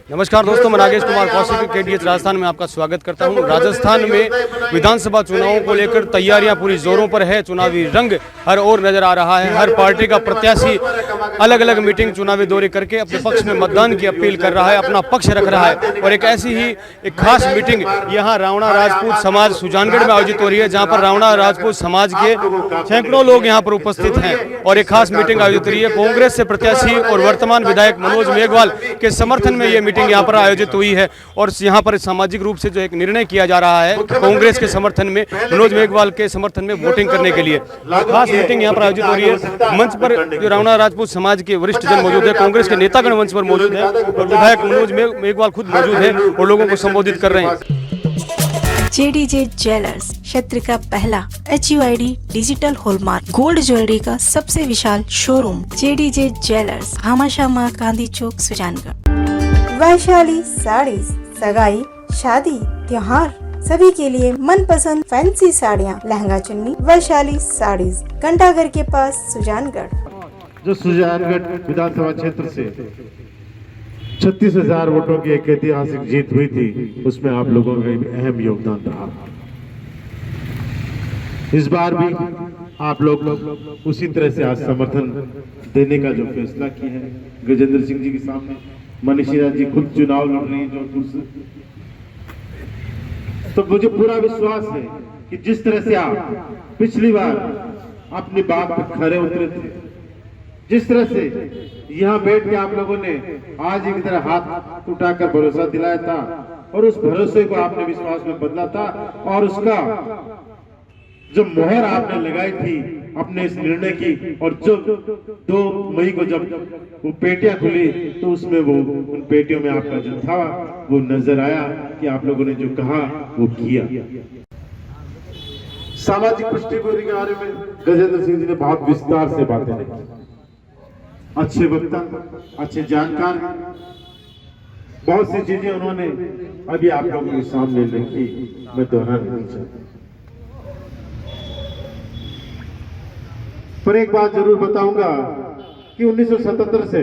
नमस्कार दोस्तों, मैं नागेश कुमार कौशिक KDH राजस्थान में आपका स्वागत करता हूं। राजस्थान में विधानसभा चुनावों को लेकर तैयारियां पूरी जोरों पर है। चुनावी रंग हर ओर नजर आ रहा है। हर पार्टी का प्रत्याशी अलग अलग मीटिंग, चुनावी दौरे करके अपने पक्ष में मतदान की अपील कर रहा है, अपना पक्ष रख रहा है। और एक ऐसी ही एक खास मीटिंग यहाँ रावणा राजपूत समाज सुजानगढ़ में आयोजित हो रही है, जहाँ पर रावणा राजपूत समाज के सैकड़ों लोग यहाँ पर उपस्थित हैं और एक खास मीटिंग आयोजित हो रही है। कांग्रेस से प्रत्याशी और वर्तमान विधायक मनोज मेघवाल के समर्थन में ये मीटिंग यहाँ पर आयोजित हुई है। और यहाँ पर सामाजिक रूप से जो एक निर्णय किया जा रहा है कांग्रेस के समर्थन में, मनोज मेघवाल के समर्थन में वोटिंग करने के लिए खास मीटिंग यहाँ पर आयोजित हो रही है। मंच पर जो रावणा राजपूत समाज के वरिष्ठ जन मौजूद है, कांग्रेस के नेतागण मंच पर मौजूद है और विधायक मनोज मेघवाल खुद मौजूद है और लोगों को संबोधित कर रहे हैं। JDJ ज्वेलर्स क्षेत्र का पहला HUID digital hallmark gold jewellery का सबसे विशाल शोरूम JDJ ज्वेलर्स, भामाशाह मां, गांधी चौक, सुजानगढ़। वैशाली साड़ीज, सगाई, शादी, त्योहार सभी के लिए मनपसंद फैंसी साड़ियाँ, लहंगा चुन्नी। वैशाली साड़ीज, घंटाघर के पास, सुजानगढ़। जो सुजानगढ़ विधानसभा क्षेत्र से 36,000 वोटों की एक ऐतिहासिक जीत हुई थी, उसमें आप लोगों का अहम योगदान रहा। इस बार भी आप लोग उसी तरह से आज समर्थन देने का जो फैसला किया है, गजेंद्र सिंह जी के सामने मनीषा जी खुद चुनाव लड़ रही है जोधपुर से, तो मुझे पूरा विश्वास है कि जिस तरह से आप पिछली बार अपनी बात पर खरे उतरे थे, जिस तरह से यहाँ बैठ के आप लोगों ने आज एक तरह हाथ उठाकर भरोसा दिलाया था और उस भरोसे को आपने विश्वास में बदला था और उसका जो मोहर आपने लगाई थी अपने इस निर्णय की, और जो 2 मई को जब वो पेटियां खुली तो उसमें वो उन पेटियों में आपका जो था वो नजर आया कि आप लोगों ने जो कहा वो किया। सामाजिक दृष्टिकोण के बारे में गजेंद्र सिंह जी ने बहुत विस्तार से बातें रखी। अच्छे वक्ता, अच्छे जानकार, बहुत सी चीजें उन्होंने अभी आप लोगों के सामने रखी, मैं दोहराना नहीं चाहता। पर एक बात जरूर बताऊंगा कि 1977 से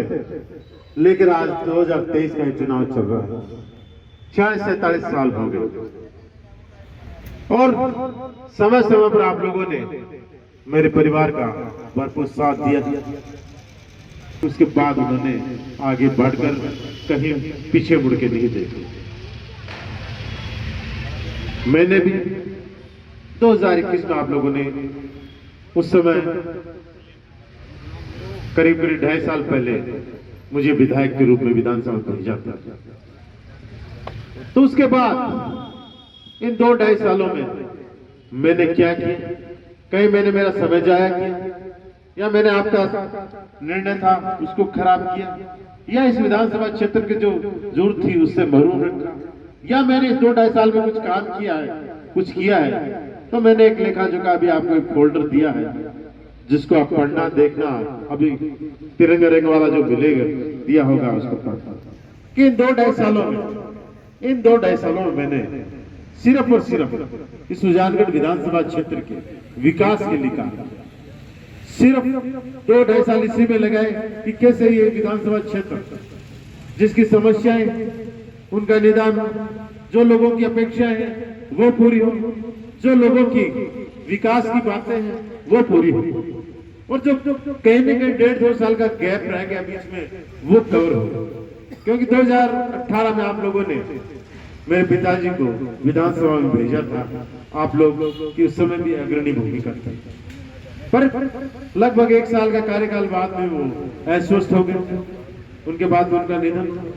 लेकर आज 2023 का चुनाव चल रहा है, 46-47 साल हो गए और समय समय पर आप लोगों ने मेरे परिवार का भरपूर साथ दिया। उसके बाद उन्होंने आगे बढ़कर कहीं पीछे मुड़ के नहीं देखे। मैंने भी 2021 में आप लोगों ने उस समय करीब 2.5 साल पहले मुझे विधायक के रूप में विधानसभा भेजा था। तो उसके बाद इन 2-2.5 सालों में मैंने क्या किया? कहीं मैंने मेरा समय जाया किया या मैंने आपका निर्णय था उसको खराब किया, या इस विधानसभा क्षेत्र के जो जरूरत थी उससे महरूम रखा, या मैंने इस 2-2.5 साल में कुछ काम किया है, कुछ किया है? तो मैंने एक लेखा जोखा अभी आपको एक फोल्डर दिया है जिसको आप पढ़ना, देखना, अभी तिरंगा रंग वाला जो मिलेगा दिया होगा उसको पढ़ना कि इन 2-2.5 सालों में मैंने सिर्फ और सिर्फ इस सुजानगढ़ विधानसभा क्षेत्र के विकास के लिए काम, सिर्फ 2-2.5 साल इसी में लगाए कि कैसे ये विधानसभा क्षेत्र जिसकी समस्याएं, उनका निदान, जो लोगों की अपेक्षाएं हैं वो पूरी हो, जो लोगों की विकास की बातें हैं वो पूरी हो, और जो कहीं न कहीं 1.5-2 साल का गैप रह गया बीच में वो कवर हो। क्योंकि 2018 में आप लोगों ने मेरे पिताजी को विधानसभा में भेजा था, आप लोग की उस समय भी अग्रणी भूमिका थी, पर लगभग 1 साल का कार्यकाल बाद में वो अस्वस्थ हो गए। उनके बाद उनका निधन,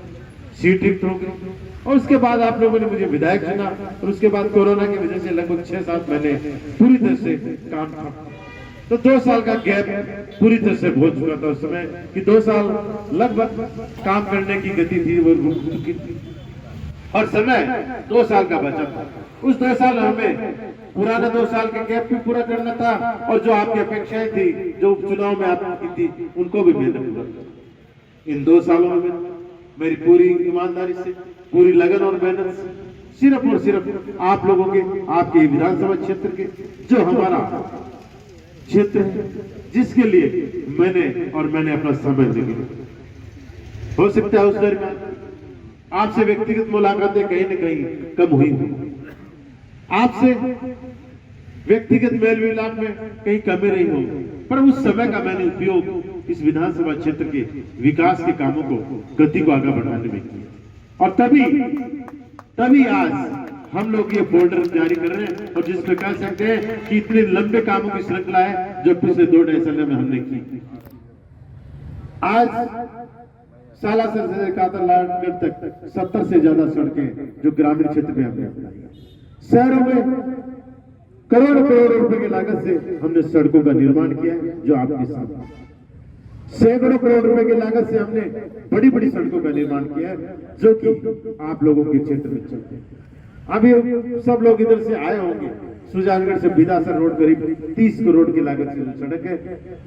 सीट रिक्त हो गई और उसके बाद आप लोगों ने मुझे विधायक चुना और उसके बाद कोरोना की वजह से लगभग 6-7 महीने पूरी तरह से काम था। तो 2 साल का गैप पूरी तरह से हो चुका था उस समय कि 2 साल लगभग काम करने की गति थी वो रुक चुकी थी और समय 2 साल का बचा था। उस 2 साल हमें पुराना 2 साल के गैप भी पूरा करना था और जो आपकी अपेक्षाएं थी, जो चुनाव में आपकी थी, उनको भी मेहनत करना। इन 2 सालों में मेरी पूरी ईमानदारी से, पूरी लगन और मेहनत से सिर्फ और सिर्फ आप लोगों के, आपके विधानसभा क्षेत्र के जो हमारा क्षेत्र है जिसके लिए मैंने अपना समय दिया। हो सकता है उस दरमियान आपसे व्यक्तिगत मुलाकातें कहीं न कहीं कम हुई हो, आपसे व्यक्तिगत मेल मिलाप में कहीं कमी रही हो, पर उस समय का मैंने उपयोग इस विधानसभा क्षेत्र के विकास के कामों को गति को आगे बढ़ाने में किया। और तभी आज हम लोग ये फोल्डर जारी कर रहे हैं और जिसमें कह सकते हैं कि इतने लंबे कामों की श्रृंखला है जो पिछले 2-2.5 साल में हमने की। आज सालासर से कातरगढ़ तक 70 से ज्यादा सड़कें जो ग्रामीण क्षेत्र में हमने अपनाई। शहरों में करोड़ रुपए की लागत से हमने सड़कों का निर्माण किया है जो आपके सामने। सैकड़ों करोड़ रुपए की लागत से हमने बड़ी बड़ी सड़कों का निर्माण किया है जो कि आप लोगों के क्षेत्र में चलते हैं। अभी सब लोग इधर से आए होंगे। सुजानगढ़ से बिदासर रोड करीब 30 करोड़ की लागत से सड़क है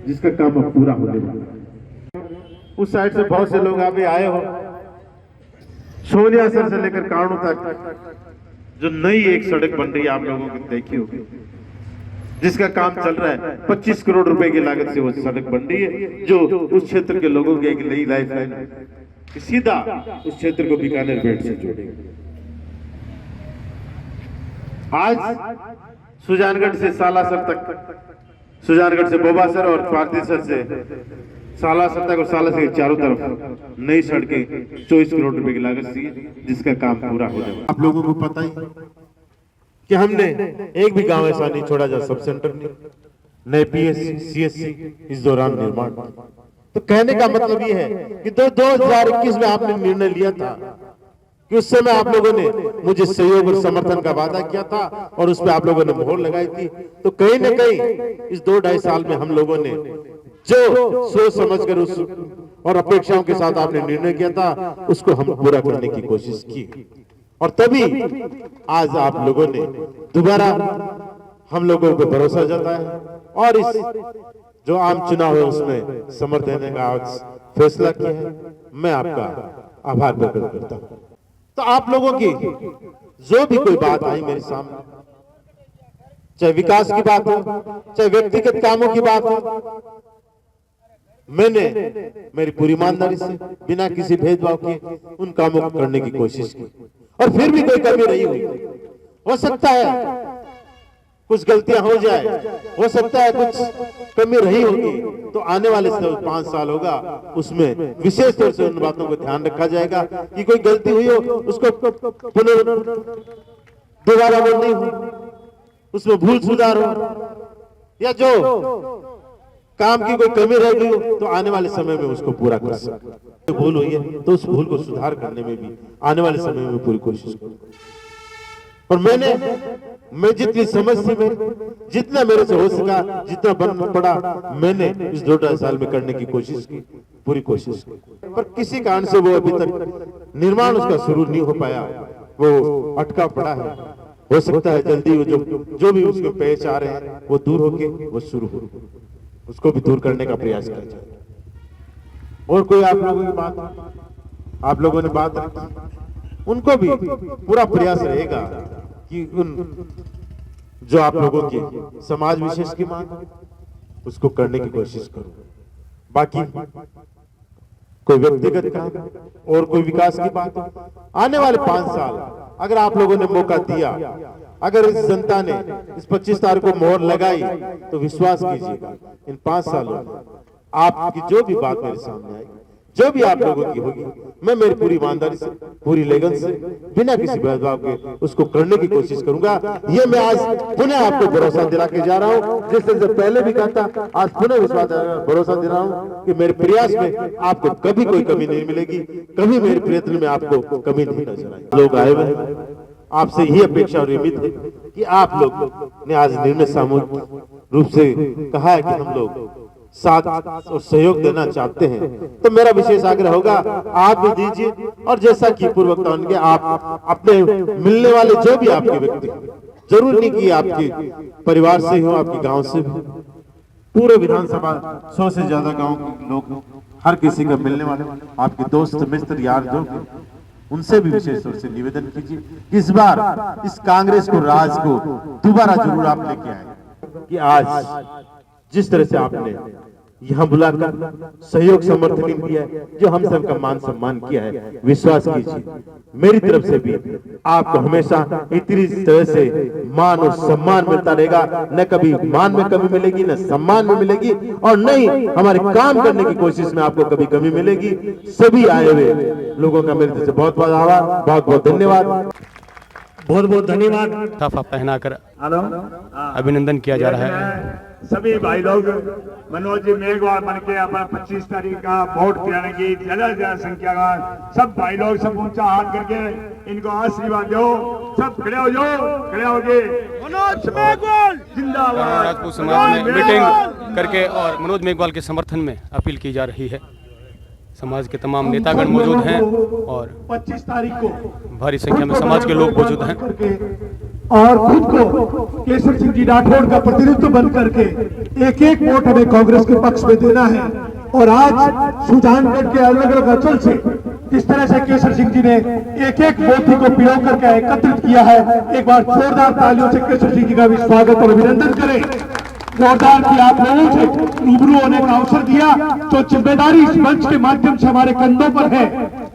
जिसका काम अब पूरा होने वाला है। उस साइड से बहुत से लोग अभी आए हो। सोनियासर से लेकर कांडू तक जो नई एक सड़क बन रही है आप लोगों की देखी होगी, जिसका काम चल रहा है। 25 करोड़ रुपए की लागत से वो सड़क बन रही है जो उस क्षेत्र के लोगों की एक नई लाइफ लाइन है, सीधा उस क्षेत्र को बीकानेर बेट से जोड़ेगी। आज सुजानगढ़ से सालासर तक, सुजानगढ़ से बोबासर और पारदीसर से सालासर तक और सालासर के चारों तरफ नई सड़कें 24 करोड़ रुपए की लागत से जिसका काम पूरा हो जाएगा। आप लोगों को पता ही कि हमने एक भी गांव ऐसा नहीं छोड़ा जहां सब सेंटर नहीं, नए पीएससी सीएससी इस दौरान निर्माण। तो कहने का मतलब ये है कि 2021 में आपने निर्णय लिया था कि उस समय आप लोगों ने मुझे सहयोग और समर्थन का वादा किया था और उस पर आप लोगों ने मोहर लगाई थी। तो कहीं न कहीं इस 2-2.5 साल में हम लोगों ने जो सोच समझकर उस और अपेक्षाओं के साथ आपने निर्णय किया था उसको हम पूरा करने की कोशिश की और तभी आज आप लोगों ने दोबारा हम लोगों को भरोसा जताया और इस जो आम चुनाव है उसमें समर्थन देने का आज फैसला किया है। मैं आपका आभार प्रकट करता हूं। तो आप लोगों की जो भी कोई बात आई मेरे सामने, चाहे विकास की बात हो चाहे व्यक्तिगत कामों की बात हो, मैंने मेरी पूरी ईमानदारी से बिना किसी भेदभाव के उन कामों को करने की कोशिश की और फिर भी कोई कमी रही हो सकता है कुछ गलतियां हो जाए, हो सकता है कुछ कमी रही होगी, तो आने वाले 5 साल होगा उसमें विशेष तौर से उन बातों को ध्यान रखा जाएगा कि कोई गलती हुई हो उसको दोबारा नहीं हो, उसमें भूल सुधार हो या जो काम की कोई कमी रह गई हो तो आने वाले समय में उसको पूरा कर सकते। भूल हुई है तो उस भूल को सुधार करने में भी आने वाले समय में पूरी कोशिश करूंगा। और मैं जितनी समझ थी जितना मेरे से हो सका, जितना बन पड़ा मैंने इस 2-2.5 साल में करने की कोशिश की, पूरी कोशिश की। पर किसी कारण से वो अभी तक निर्माण उसका शुरू नहीं हो पाया, वो अटका पड़ा है। हो सकता है जल्दी वो जो भी उसके पेच आ रहे हैं वो दूर होके वो शुरू हो, उसको भी दूर करने का प्रयास किया जाए। और कोई आप लोगों की बात, आप लोगों ने बात रखी, उनको भी पूरा प्रयास रहेगा कि उन जो आप लोगों की समाज विशेष की मांग उसको करने की कोशिश करूं। बाकी कोई व्यक्तिगत काम और कोई विकास की बात, आने वाले 5 साल अगर आप लोगों ने मौका दिया, अगर इस जनता ने इस 25 तारीख को मोहर लगाई तो विश्वास कीजिएगा इन 5 सालों में आपकी जो भी बात मेरे सामने आएगी, जो भी आप लोगों की होगी, मैं मेरी पूरी ईमानदारी से पूरी लगन से बिना किसी भेदभाव के उसको करने की कोशिश करूंगा। ये मैं आज पुनः आपको भरोसा दिला के जा रहा हूँ, जिस तरह से पहले भी कहा था आज पुनः विश्वास भरोसा दे रहा हूँ कि मेरे प्रयास में आपको कभी कोई कमी नहीं मिलेगी, कभी मेरे प्रयत्न में आपको कमी नहीं नजर आएगी। लोग आए हुए आपसे यही अपेक्षा और उम्मीद है कि आप लोग ने आज निर्णय सामूहिक रूप से कहा है कि हम लोग साथ और सहयोग देना चाहते हैं, तो मेरा विशेष आग्रह होगा आप भी दीजिए। और जैसा कि पूर्व वक्ता उनके आप अपने मिलने वाले जो भी आपके व्यक्ति, जरूर नहीं कि आपके परिवार से हो, आपके गांव से भी, पूरे विधानसभा 100 से ज्यादा गांव के लोग, हर किसी का मिलने वाले आपके दोस्त मित्र यार जो, उनसे भी विशेष तौर से निवेदन कीजिए इस बार इस कांग्रेस को, राज को दोबारा जरूर आप लेके आए कि आज जिस तरह से आपने यहाँ बुलाकर सहयोग समर्थन दिया है, जो हम सबका मान सम्मान किया है। विश्वास कीजिए मेरी तरफ से भी आपको हमेशा इतनी तरह से मान और सम्मान मिलता रहेगा। न कभी मान में कमी मिलेगी, न सम्मान में मिलेगी, और न ही हमारे काम करने की कोशिश में आपको कभी कमी मिलेगी। सभी आए हुए लोगों का मेरी तरफ से बहुत बहुत आभार, बहुत बहुत धन्यवाद, बहुत बहुत धन्यवाद। साफा पहनाकर हेलो, अभिनंदन किया जा रहा है। सभी भाई लोग मनोज जी मेघवाल बन के अपना 25 तारीख का वोट गिराने की ज्यादा से ज्यादा संख्या का सब भाई लोग सब ऊंचा हाथ करके इनको आशीर्वाद दो। सब खड़े हो जाओ, खड़े हो गए। मनोज मेघवाल जिंदाबाद। राजपूत समाज में मीटिंग करके और मनोज मेघवाल के समर्थन में अपील की जा रही है। समाज के तमाम नेतागण मौजूद हैं और 25 तारीख को भारी संख्या में समाज के लोग मौजूद हैं। और खुद को केसर सिंह जी राठौड़ का प्रतिनिधित्व बन करके एक एक वोट हमें कांग्रेस के पक्ष में देना है। और आज सुजानगढ़ के अलग अलग अंचल से किस तरह से केसर सिंह जी ने एक एक वोट को पिरो करके एकत्रित किया है, एक बार जोरदार तालियों से केसर सिंह जी का भी स्वागत और अभिनंदन करें। जोरदार की आप लोगों से रूबरू होने का अवसर दिया, जो जिम्मेदारी इस मंच के माध्यम से हमारे कंधों पर है।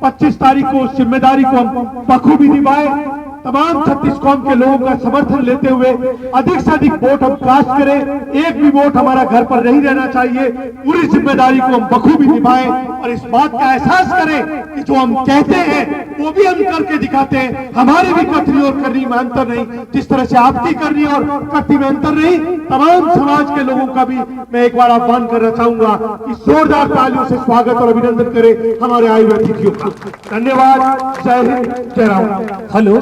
25 तारीख को उस जिम्मेदारी को हम बखूबी निभाए। तमाम 36 कौम के लोगों का समर्थन लेते हुए अधिक से अधिक वोट हम कास्ट करें। एक भी वोट हमारा घर पर नहीं रहना चाहिए। पूरी जिम्मेदारी को हम बखूबी निभाएं और इस बात का एहसास करें कि जो हम कहते हैं वो भी हम करके दिखाते हैं। हमारी भी कथनी और करनी में अंतर नहीं, जिस तरह से आपकी करनी और कथनी में अंतर नहीं। तमाम समाज के लोगों का भी मैं एक बार आह्वान करना चाहूंगा कि जोरदार तालियों से स्वागत और अभिनंदन करें हमारे आए हुए अतिथियों का। धन्यवाद। जय हिंद, जय राम। हेलो,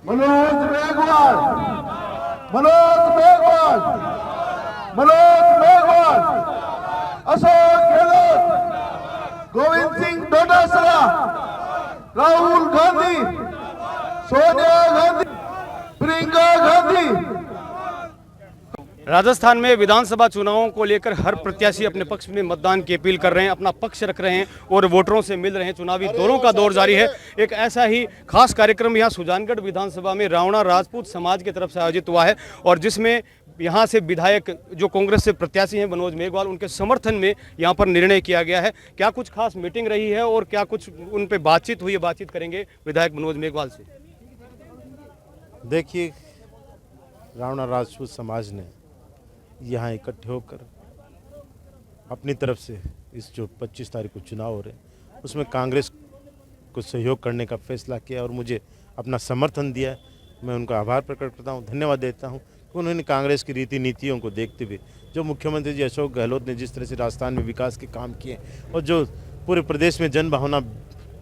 मनोज मेघवाल, मनोज मेघवाल, मनोज मेघवाल, अशोक गहलोत, गोविंद सिंह डोटासरा, राहुल गांधी, सोनिया गांधी, प्रियंका गांधी। राजस्थान में विधानसभा चुनावों को लेकर हर प्रत्याशी अपने पक्ष में मतदान की अपील कर रहे हैं, अपना पक्ष रख रहे हैं और वोटरों से मिल रहे हैं। चुनावी दौरों का दौर जारी है। एक ऐसा ही खास कार्यक्रम यहाँ सुजानगढ़ विधानसभा में रावणा राजपूत समाज की तरफ से आयोजित हुआ है और जिसमें यहाँ से विधायक जो कांग्रेस से प्रत्याशी हैं मनोज मेघवाल, उनके समर्थन में यहाँ पर निर्णय किया गया है। क्या कुछ खास मीटिंग रही है और क्या कुछ उन पर बातचीत हुई है, बातचीत करेंगे विधायक मनोज मेघवाल से। देखिए, रावणा राजपूत समाज ने यहाँ इकट्ठे होकर अपनी तरफ से इस जो 25 तारीख को चुनाव हो रहे हैं उसमें कांग्रेस को सहयोग करने का फैसला किया और मुझे अपना समर्थन दिया है। मैं उनका आभार प्रकट करता हूँ, धन्यवाद देता हूँ कि उन्होंने कांग्रेस की रीति नीतियों को देखते हुए जो मुख्यमंत्री जी अशोक गहलोत ने जिस तरह से राजस्थान में विकास के काम किए और जो पूरे प्रदेश में जन भावना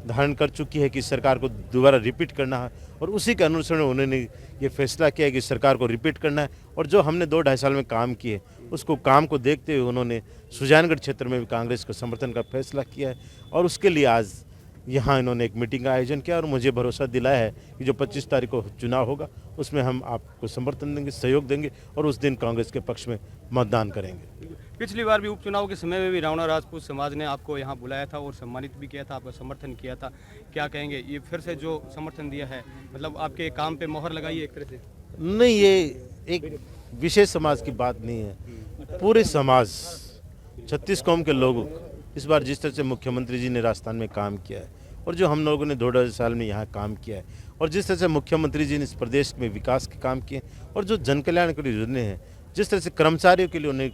धारण कर चुकी है कि सरकार को दोबारा रिपीट करना है, और उसी के अनुसार उन्होंने ये फैसला किया कि सरकार को रिपीट करना है। और जो हमने 2-2.5 साल में काम किए उसको काम को देखते हुए उन्होंने सुजानगढ़ क्षेत्र में भी कांग्रेस को समर्थन का फैसला किया है और उसके लिए आज यहाँ इन्होंने एक मीटिंग का आयोजन किया और मुझे भरोसा दिलाया है कि जो 25 तारीख को चुनाव होगा उसमें हम आपको समर्थन देंगे, सहयोग देंगे और उस दिन कांग्रेस के पक्ष में मतदान करेंगे। पिछली बार भी उपचुनाव के समय में भी रावणा राजपूत समाज ने आपको यहाँ बुलाया था और सम्मानित भी किया था, आपका समर्थन किया था। क्या कहेंगे, ये फिर से जो समर्थन दिया है मतलब आपके काम पे मोहर लगाई है एक तरह से? नहीं, ये एक विशेष समाज की बात नहीं है। पूरे समाज 36 कौम के लोग इस बार जिस तरह से मुख्यमंत्री जी ने राजस्थान में काम किया है और जो हम लोगों ने 2-2.5 साल में यहाँ काम किया है और जिस तरह से मुख्यमंत्री जी ने इस प्रदेश में विकास के काम किए और जो जन कल्याणकारी योजनाएं हैं, जिस तरह से कर्मचारियों के लिए उन्हें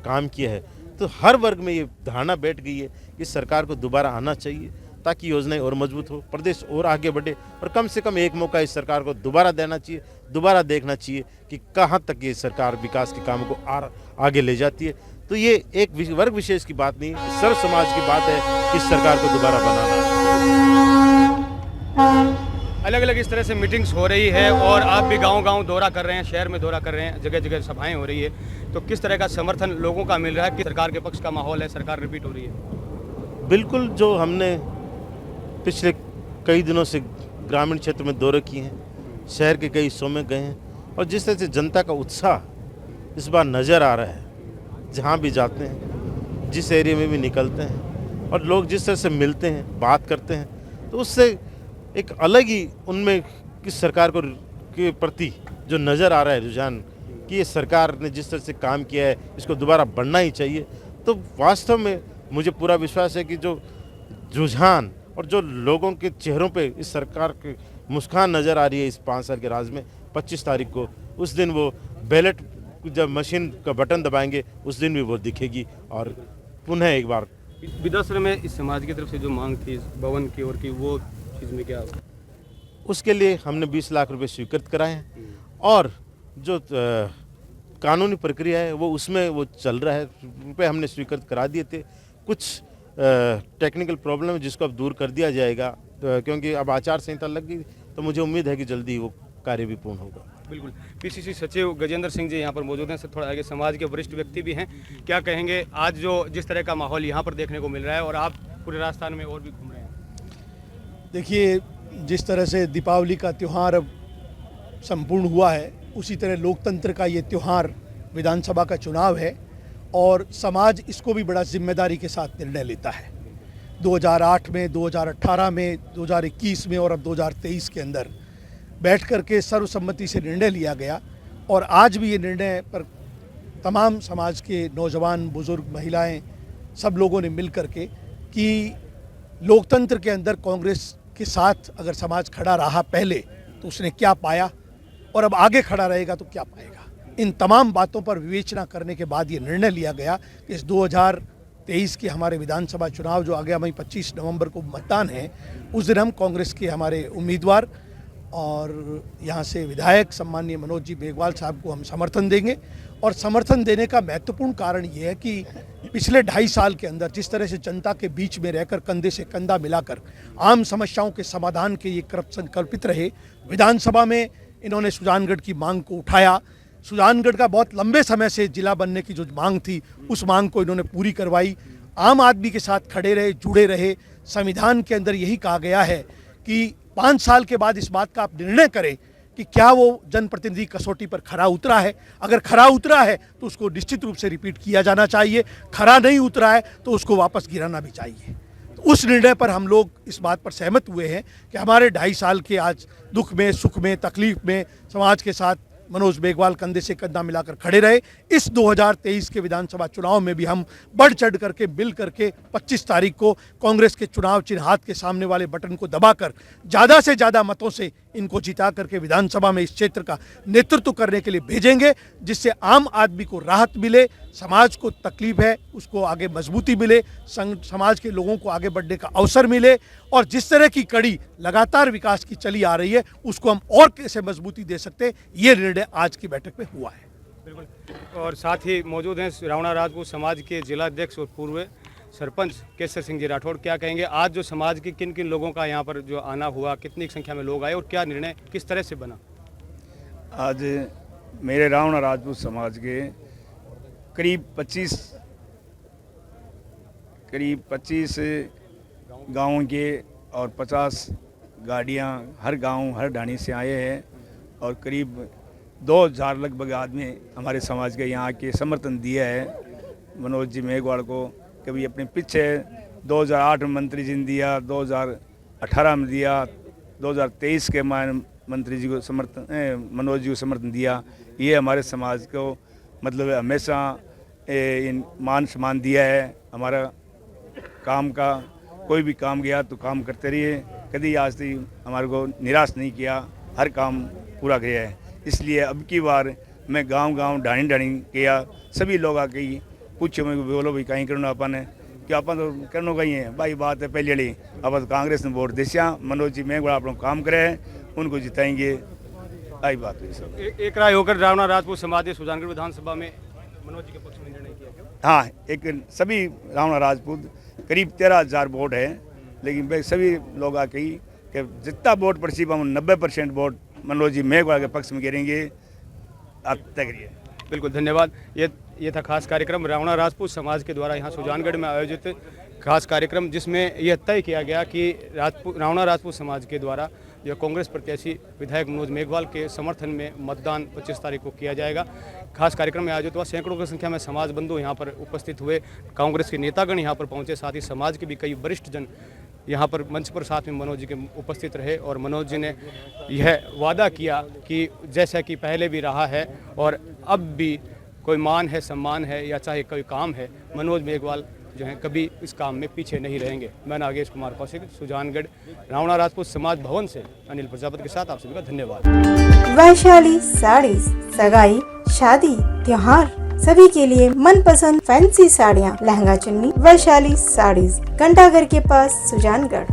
काम किया है, तो हर वर्ग में ये धारणा बैठ गई है कि सरकार को दोबारा आना चाहिए ताकि योजनाएं और मजबूत हो, प्रदेश और आगे बढ़े और कम से कम एक मौका इस सरकार को दोबारा देना चाहिए, दोबारा देखना चाहिए कि कहाँ तक ये सरकार विकास के कामों को आगे ले जाती है। तो ये एक वर्ग विशेष की बात नहीं, सर्व समाज की बात है कि इस सरकार को दोबारा बनाना। अलग अलग इस तरह से मीटिंग्स हो रही है और आप भी गांव-गांव दौरा कर रहे हैं, शहर में दौरा कर रहे हैं, जगह जगह सभाएं हो रही है, तो किस तरह का समर्थन लोगों का मिल रहा है कि सरकार के पक्ष का माहौल है, सरकार रिपीट हो रही है? बिल्कुल, जो हमने पिछले कई दिनों से ग्रामीण क्षेत्र में दौरे किए हैं, शहर के कई हिस्सों में गए हैं और जिस तरह से जनता का उत्साह इस बार नज़र आ रहा है, जहाँ भी जाते हैं, जिस एरिया में भी निकलते हैं और लोग जिस तरह से मिलते हैं, बात करते हैं, तो उससे एक अलग ही उनमें किस सरकार को के प्रति जो नज़र आ रहा है रुझान कि ये सरकार ने जिस तरह से काम किया है इसको दोबारा बढ़ना ही चाहिए। तो वास्तव में मुझे पूरा विश्वास है कि जो रुझान और जो लोगों के चेहरों पे इस सरकार की मुस्कान नज़र आ रही है इस 5 साल के राज में, 25 तारीख को उस दिन वो बैलेट जब मशीन का बटन दबाएंगे उस दिन भी वो दिखेगी। और पुनः एक बार विधानसभा में इस समाज की तरफ से जो मांग थी इस भवन की ओर की, वो चीज़ में क्या होगा? उसके लिए हमने 20 लाख रुपए स्वीकृत कराए हैं और जो कानूनी प्रक्रिया है वो उसमें वो चल रहा है। रुपए हमने स्वीकृत करा दिए थे, कुछ टेक्निकल प्रॉब्लम है जिसको अब दूर कर दिया जाएगा, क्योंकि अब आचार संहिता लग गई, तो मुझे उम्मीद है कि जल्दी वो कार्य भी पूर्ण होगा। बिल्कुल। पीसीसी सचिव गजेंद्र सिंह जी यहाँ पर मौजूद हैं, सर थोड़ा आगे समाज के वरिष्ठ व्यक्ति भी हैं, क्या कहेंगे आज जो जिस तरह का माहौल यहाँ पर देखने को मिल रहा है और आप पूरे राजस्थान में और भी घूम रहे हैं? देखिए, जिस तरह से दीपावली का त्यौहार अब संपूर्ण हुआ है, उसी तरह लोकतंत्र का ये त्यौहार विधानसभा का चुनाव है और समाज इसको भी बड़ा जिम्मेदारी के साथ निर्णय लेता है। 2008 में, 2018 में, 2021 में और अब 2023 के अंदर बैठ करके सर्वसम्मति से निर्णय लिया गया और आज भी ये निर्णय पर तमाम समाज के नौजवान, बुजुर्ग, महिलाएं, सब लोगों ने मिल करके कि लोकतंत्र के अंदर कांग्रेस के साथ अगर समाज खड़ा रहा पहले तो उसने क्या पाया और अब आगे खड़ा रहेगा तो क्या पाएगा। इन तमाम बातों पर विवेचना करने के बाद ये निर्णय लिया गया कि इस 2023 के हमारे विधानसभा चुनाव जो आगामी 25 नवंबर को मतदान है, उस दिन हम कांग्रेस के हमारे उम्मीदवार और यहाँ से विधायक सम्माननीय मनोज जी मेघवाल साहब को हम समर्थन देंगे। और समर्थन देने का महत्वपूर्ण कारण ये है कि पिछले 2.5 साल के अंदर जिस तरह से जनता के बीच में रहकर कंधे से कंधा मिलाकर आम समस्याओं के समाधान के ये संकल्पित रहे। विधानसभा में इन्होंने सुजानगढ़ की मांग को उठाया, सुजानगढ़ का बहुत लंबे समय से जिला बनने की जो मांग थी उस मांग को इन्होंने पूरी करवाई, आम आदमी के साथ खड़े रहे, जुड़े रहे। संविधान के अंदर यही कहा गया है कि 5 साल के बाद इस बात का आप निर्णय करें कि क्या वो जनप्रतिनिधि कसौटी पर खरा उतरा है। अगर खरा उतरा है तो उसको निश्चित रूप से रिपीट किया जाना चाहिए, खरा नहीं उतरा है तो उसको वापस गिराना भी चाहिए। तो उस निर्णय पर हम लोग इस बात पर सहमत हुए हैं कि हमारे 2.5 साल के आज दुख में, सुख में, तकलीफ में समाज के साथ मनोज मेघवाल कंधे से कंधा मिलाकर खड़े रहे। इस 2023 के विधानसभा चुनाव में भी हम बढ़ चढ़ करके मिल करके 25 तारीख को कांग्रेस के चुनाव चिन्ह हाथ के सामने वाले बटन को दबाकर ज़्यादा से ज़्यादा मतों से इनको जिता करके विधानसभा में इस क्षेत्र का नेतृत्व करने के लिए भेजेंगे, जिससे आम आदमी को राहत मिले, समाज को तकलीफ है उसको आगे मजबूती मिले, समाज के लोगों को आगे बढ़ने का अवसर मिले और जिस तरह की कड़ी लगातार विकास की चली आ रही है उसको हम और कैसे मजबूती दे सकते हैं, ये निर्णय आज की बैठक में हुआ है। बिल्कुल। और साथ ही मौजूद हैं रावणा राजपूत समाज के जिलाध्यक्ष और पूर्व सरपंच केसर सिंह जी राठौड़, क्या कहेंगे आज जो समाज के किन किन लोगों का यहाँ पर जो आना हुआ, कितनी संख्या में लोग आए और क्या निर्णय किस तरह से बना? आज मेरे रावणा राजपूत समाज के करीब 25 गाँव के और 50 गाड़ियाँ हर गांव हर ढाणी से आए हैं और करीब 2000 लगभग आदमी हमारे समाज के यहाँ के समर्थन दिया है मनोज जी मेघवाल को। कभी अपने पीछे 2008 में मंत्री जी ने दिया, 2018 में दिया, 2023 के मंत्री जी को समर्थन, मनोज जी को समर्थन दिया। ये हमारे समाज को मतलब हमेशा इन मान सम्मान दिया है। हमारा काम का कोई भी काम गया तो काम करते रहिए, कभी आज तक हमारे को निराश नहीं किया, हर काम पूरा किया है। इसलिए अब की बार मैं गांव ढाणी किया, सभी लोग आके पूछो मैं बोलो भाई कहीं करना अपन है कि अपन तो करना कहीं है भाई, बात है पहले वाली। अब कांग्रेस ने वोट दिया, मनोज जी मेघवाल आप लोग काम करे हैं, उनको जिताएंगे, आई बात हुई सब। एक राय होकर रावणा राजपूत समाज ने सुजानगढ़ विधानसभा में मनोज जी के पक्ष में निर्णय किया क्या? हाँ, एक सभी रावणा राजपूत करीब 13,000 वोट है, लेकिन सभी लोग आके ही कि जितना वोट पड़सी हम 90% वोट मनोज जी मेघवाल के पक्ष में गिरेंगे। आप तय करिए। बिल्कुल, धन्यवाद। ये था खास कार्यक्रम रावणा राजपूत समाज के द्वारा यहाँ सुजानगढ़ में आयोजित खास कार्यक्रम, जिसमें यह तय किया गया कि रावणा राजपूत समाज के द्वारा जो कांग्रेस प्रत्याशी विधायक मनोज मेघवाल के समर्थन में मतदान 25 तारीख को किया जाएगा। खास कार्यक्रम में आयोजित हुआ, सैकड़ों की संख्या में समाज बंधु यहाँ पर उपस्थित हुए, कांग्रेस के नेतागण यहाँ पर पहुँचे, साथ ही समाज के भी कई वरिष्ठ जन यहाँ पर मंच पर साथ में मनोज जी के उपस्थित रहे और मनोज जी ने यह वादा किया कि जैसा कि पहले भी रहा है और अब भी कोई मान है, सम्मान है या चाहे कोई काम है मनोज मेघवाल जो हैं कभी इस काम में पीछे नहीं रहेंगे। मैं नागेश कुमार कौशिक, सुजानगढ़, रावणा राजपूत समाज भवन से अनिल प्रजापति के साथ आप सभी का धन्यवाद। वैशाली साड़ीज, सगाई, शादी, त्योहार सभी के लिए मनपसंद फैंसी साड़ियाँ, लहंगा चुन्नी, वैशाली साड़ीज, घंटाघर के पास, सुजानगढ़।